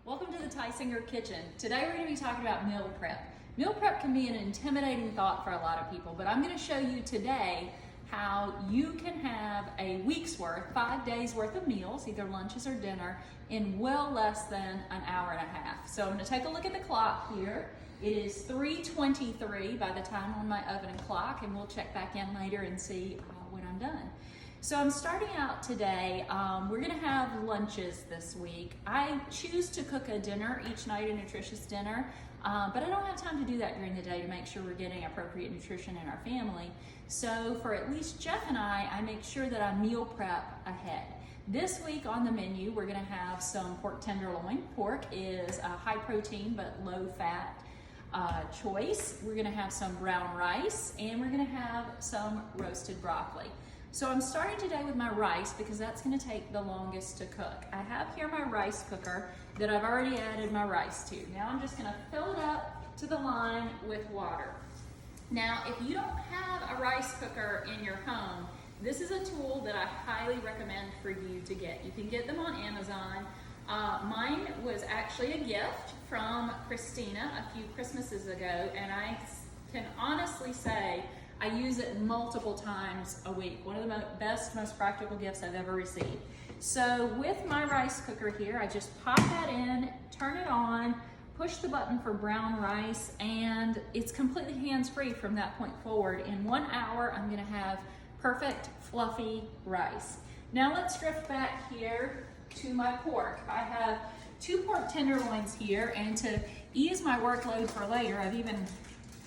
Welcome to the Tysinger Kitchen. Today we're going to be talking about meal prep. Meal prep can be an intimidating thought for a lot of people, but I'm going to show you today how you can have a week's worth, 5 days worth of meals, either lunches or dinner, in well less than an hour and a half. So I'm going to take a look at the clock here. It is 3:23 by the time on my oven and clock, and we'll check back in later and see when I'm done. So I'm starting out today, we're gonna have lunches this week. I choose to cook a dinner each night, a nutritious dinner, but I don't have time to do that during the day to make sure we're getting appropriate nutrition in our family. So for at least Jeff and I make sure that I meal prep ahead. This week on the menu, we're gonna have some pork tenderloin. Pork is a high protein but low fat choice. We're gonna have some brown rice, and we're gonna have some roasted broccoli. So I'm starting today with my rice because that's going to take the longest to cook. I have here my rice cooker that I've already added my rice to. Now I'm just going to fill it up to the line with water. Now if you don't have a rice cooker in your home, this is a tool that I highly recommend for you to get. You can get them on Amazon. Mine was actually a gift from Christina a few Christmases ago, and I can honestly say I use it multiple times a week. One of the best, most practical gifts I've ever received. So with my rice cooker here, I just pop that in, turn it on, push the button for brown rice, and it's completely hands-free from that point forward. In 1 hour, I'm gonna have perfect, fluffy rice. Now let's drift back here to my pork. I have 2 pork tenderloins here, and to ease my workload for later, I've even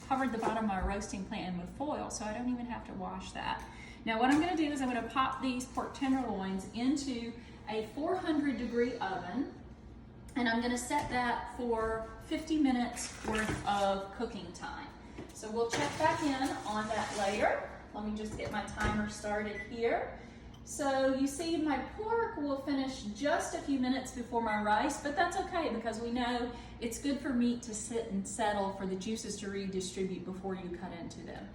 covered the bottom of my roasting pan with foil, so I don't even have to wash that. Now what I'm gonna do is I'm gonna pop these pork tenderloins into a 400-degree oven, and I'm gonna set that for 50 minutes worth of cooking time. So we'll check back in on that later. Let me just get my timer started here. So you see my pork will finish just a few minutes before my rice, but that's okay because we know it's good for meat to sit and settle for the juices to redistribute before you cut into them.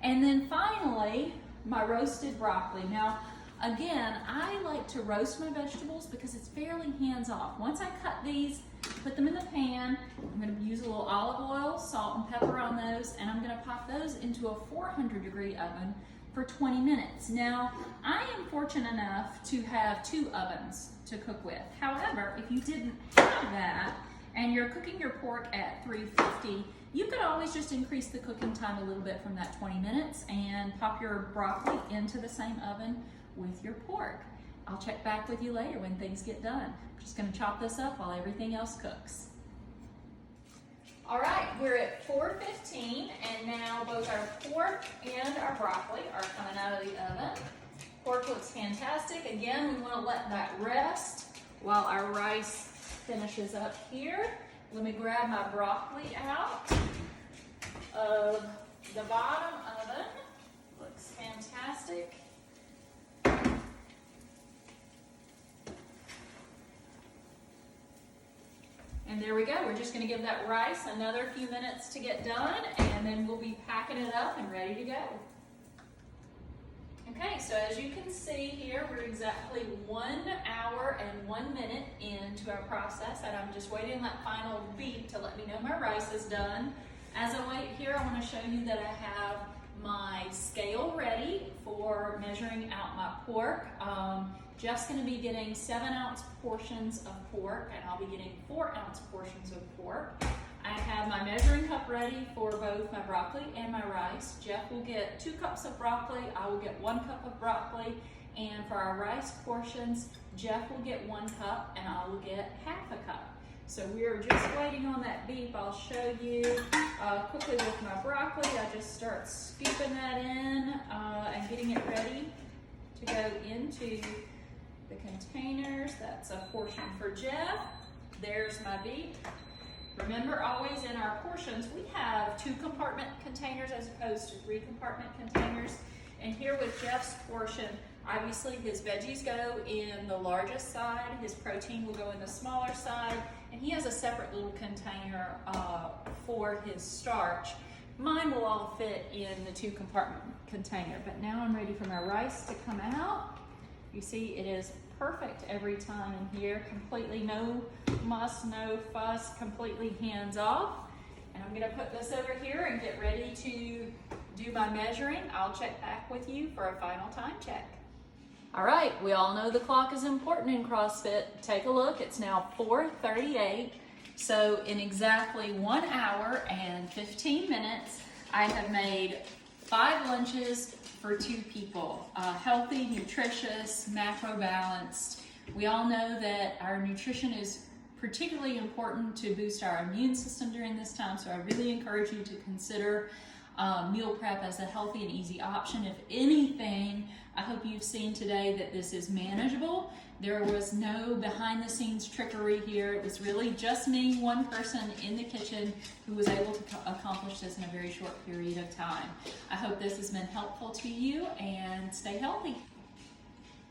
And then finally, my roasted broccoli. Now, again, I like to roast my vegetables because it's fairly hands-off. Once I cut these, put them in the pan, I'm gonna use a little olive oil, salt and pepper on those, and I'm gonna pop those into a 400-degree oven for 20 minutes. Now, I am fortunate enough to have 2 ovens to cook with. However, if you didn't have that and you're cooking your pork at 350, you could always just increase the cooking time a little bit from that 20 minutes and pop your broccoli into the same oven with your pork. I'll check back with you later when things get done. I'm just gonna chop this up while everything else cooks. All right, we're at 4:15, and now both our pork and our broccoli are coming out of the oven. Pork looks fantastic. Again, we want to let that rest while our rice finishes up here. Let me grab my broccoli out of the bottom oven. Looks fantastic. And there we go. We're just going to give that rice another few minutes to get done, and then we'll be packing it up and ready to go. Okay, so as you can see here, we're exactly 1 hour and 1 minute into our process, and I'm just waiting that final beep to let me know my rice is done. As I wait here, I want to show you that I have my scale ready for measuring out my pork. Jeff's going to be getting 7-ounce portions of pork, and I'll be getting 4-ounce portions of pork. I have my measuring cup ready for both my broccoli and my rice. Jeff will get 2 cups of broccoli, I will get 1 cup of broccoli, and for our rice portions, Jeff will get 1 cup and I will get half a cup. So we're just waiting on that beep. I'll show you quickly with my broccoli. I just start scooping that in and getting it ready to go into the containers. That's a portion for Jeff. There's my beep. Remember, always in our portions, we have 2 compartment containers as opposed to 3 compartment containers. And here with Jeff's portion, obviously his veggies go in the largest side, his protein will go in the smaller side, and he has a separate little container for his starch. Mine will all fit in the 2 compartment container. But now I'm ready for my rice to come out. You see, it is perfect every time in here, completely no muss, no fuss, completely hands off. And I'm gonna put this over here and get ready to do my measuring. I'll check back with you for a final time check. All right, we all know the clock is important in CrossFit. Take a look, it's now 4:38. So in exactly 1 hour and 15 minutes, I have made 5 lunches for 2 people. Healthy, nutritious, macro balanced. We all know that our nutrition is particularly important to boost our immune system during this time, so I really encourage you to consider meal prep as a healthy and easy option. If anything, I hope you've seen today that this is manageable. There was no behind the scenes trickery here. It was really just me, one person in the kitchen, who was able to accomplish this in a very short period of time. I hope this has been helpful to you, and stay healthy.